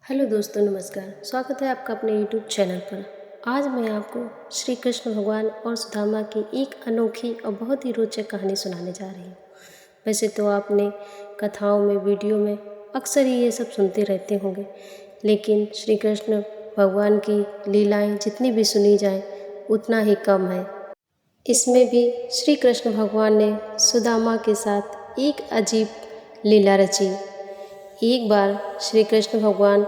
Hello दोस्तों, नमस्कार। स्वागत है आपका अपने यूट्यूब चैनल पर। आज मैं आपको श्री कृष्ण भगवान और सुदामा की एक अनोखी और बहुत ही रोचक कहानी सुनाने जा रही हूँ। वैसे तो आपने कथाओं में, वीडियो में अक्सर ही ये सब सुनते रहते होंगे, लेकिन श्री कृष्ण भगवान की लीलाएं जितनी भी सुनी जाए उतना ही कम है। इसमें भी श्री कृष्ण भगवान ने सुदामा के साथ एक अजीब लीला रची। एक बार श्री कृष्ण भगवान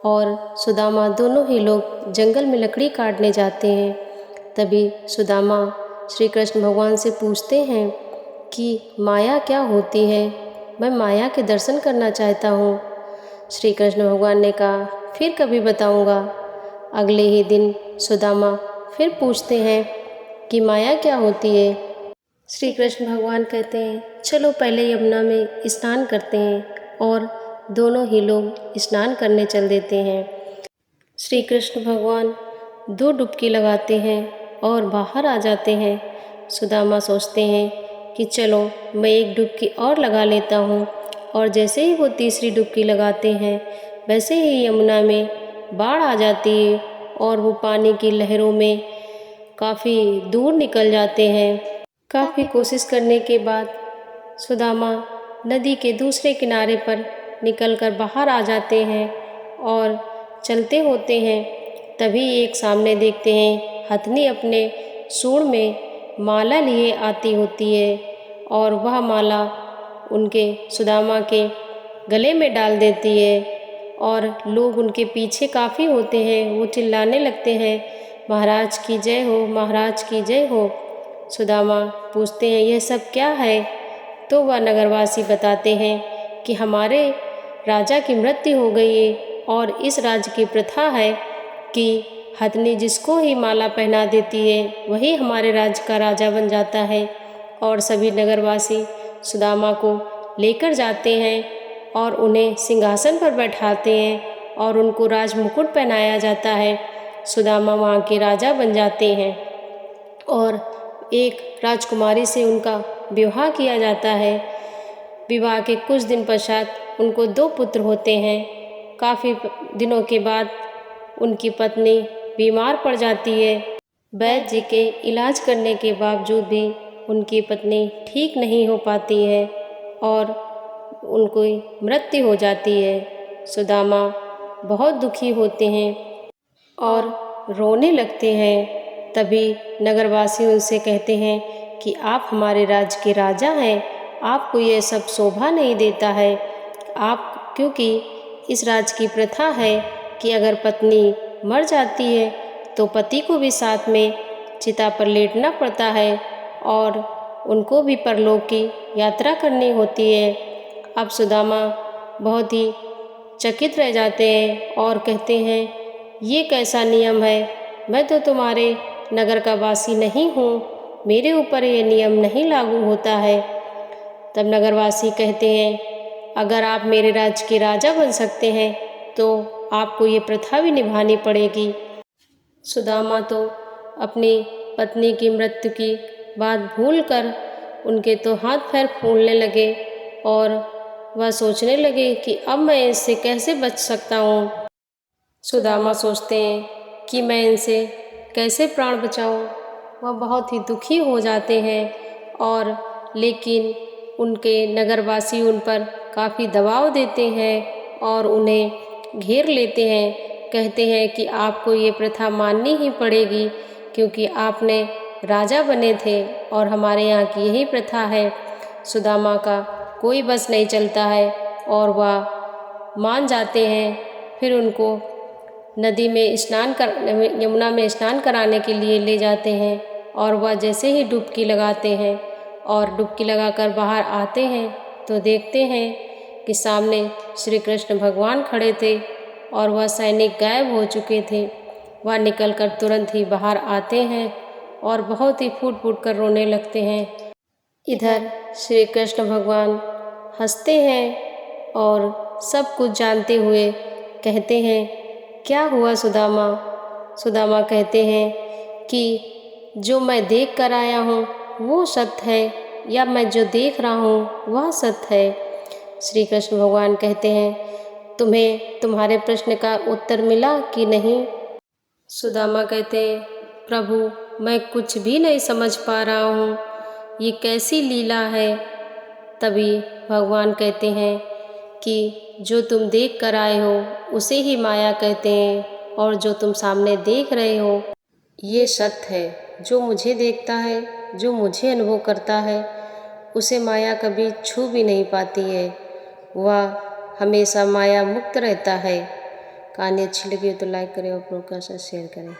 और सुदामा दोनों ही लोग जंगल में लकड़ी काटने जाते हैं। तभी सुदामा श्री कृष्ण भगवान से पूछते हैं कि माया क्या होती है, मैं माया के दर्शन करना चाहता हूँ। श्री कृष्ण भगवान ने कहा, फिर कभी बताऊँगा। अगले ही दिन सुदामा फिर पूछते हैं कि माया क्या होती है। श्री कृष्ण भगवान कहते हैं, चलो पहले यमुना में स्नान करते हैं, और दोनों ही लोग स्नान करने चल देते हैं। श्री कृष्ण भगवान 2 डुबकी लगाते हैं और बाहर आ जाते हैं। सुदामा सोचते हैं कि चलो मैं एक डुबकी और लगा लेता हूँ, और जैसे ही वो तीसरी डुबकी लगाते हैं वैसे ही यमुना में बाढ़ आ जाती है और वो पानी की लहरों में काफ़ी दूर निकल जाते हैं। काफ़ी कोशिश करने के बाद सुदामा नदी के दूसरे किनारे पर निकलकर बाहर आ जाते हैं और चलते होते हैं। तभी एक सामने देखते हैं हथनी अपने सूंड में माला लिए आती होती है, और वह माला उनके सुदामा के गले में डाल देती है, और लोग उनके पीछे काफ़ी होते हैं। वो चिल्लाने लगते हैं, महाराज की जय हो, महाराज की जय हो। सुदामा पूछते हैं, यह सब क्या है? तो वह नगरवासी बताते हैं कि हमारे राजा की मृत्यु हो गई है, और इस राज्य की प्रथा है कि हथनी जिसको ही माला पहना देती है वही हमारे राज्य का राजा बन जाता है। और सभी नगरवासी सुदामा को लेकर जाते हैं और उन्हें सिंहासन पर बैठाते हैं और उनको राज मुकुट पहनाया जाता है। सुदामा वहाँ के राजा बन जाते हैं और एक राजकुमारी से उनका विवाह किया जाता है। विवाह के कुछ दिन पश्चात उनको 2 पुत्र होते हैं। काफ़ी दिनों के बाद उनकी पत्नी बीमार पड़ जाती है। वैद्य जी के इलाज करने के बावजूद भी उनकी पत्नी ठीक नहीं हो पाती है और उनकी मृत्यु हो जाती है। सुदामा बहुत दुखी होते हैं और रोने लगते हैं। तभी नगरवासी उनसे कहते हैं कि आप हमारे राज्य के राजा हैं, आपको ये सब शोभा नहीं देता है। आप, क्योंकि इस राज्य की प्रथा है कि अगर पत्नी मर जाती है तो पति को भी साथ में चिता पर लेटना पड़ता है और उनको भी परलोक की यात्रा करनी होती है। अब सुदामा बहुत ही चकित रह जाते हैं और कहते हैं, ये कैसा नियम है? मैं तो तुम्हारे नगर का वासी नहीं हूँ, मेरे ऊपर ये नियम नहीं लागू होता है। तब नगरवासी कहते हैं, अगर आप मेरे राज्य के राजा बन सकते हैं तो आपको ये प्रथा भी निभानी पड़ेगी। सुदामा तो अपनी पत्नी की मृत्यु की बात भूलकर उनके तो हाथ पैर फूलने लगे और वह सोचने लगे कि अब मैं इससे कैसे बच सकता हूँ। सुदामा सोचते हैं कि मैं इनसे कैसे प्राण बचाऊँ। वह बहुत ही दुखी हो जाते हैं और लेकिन उनके नगरवासी उन पर काफ़ी दबाव देते हैं और उन्हें घेर लेते हैं। कहते हैं कि आपको ये प्रथा माननी ही पड़ेगी, क्योंकि आपने राजा बने थे और हमारे यहाँ की यही प्रथा है। सुदामा का कोई बस नहीं चलता है और वह मान जाते हैं। फिर उनको नदी में यमुना में स्नान कराने के लिए ले जाते हैं, और वह जैसे ही डुबकी लगाते हैं और डुबकी लगाकर बाहर आते हैं तो देखते हैं कि सामने श्री कृष्ण भगवान खड़े थे और वह सैनिक गायब हो चुके थे। वह निकलकर तुरंत ही बाहर आते हैं और बहुत ही फूट फूट कर रोने लगते हैं। इधर श्री कृष्ण भगवान हंसते हैं और सब कुछ जानते हुए कहते हैं, क्या हुआ सुदामा? सुदामा कहते हैं कि जो मैं देख कर आया हूँ वो सत्य है, या मैं जो देख रहा हूँ वह सत्य है। श्री कृष्ण भगवान कहते हैं, तुम्हें तुम्हारे प्रश्न का उत्तर मिला कि नहीं? सुदामा कहते हैं, प्रभु मैं कुछ भी नहीं समझ पा रहा हूँ, ये कैसी लीला है। तभी भगवान कहते हैं कि जो तुम देख कर आए हो उसे ही माया कहते हैं, और जो तुम सामने देख रहे हो ये सत्य है। जो मुझे देखता है, जो मुझे अनुभव करता है, उसे माया कभी छू भी नहीं पाती है, वह हमेशा माया मुक्त रहता है। कहानी अच्छी लगी हो तो लाइक करें और प्रोडकास्ट शेयर करें।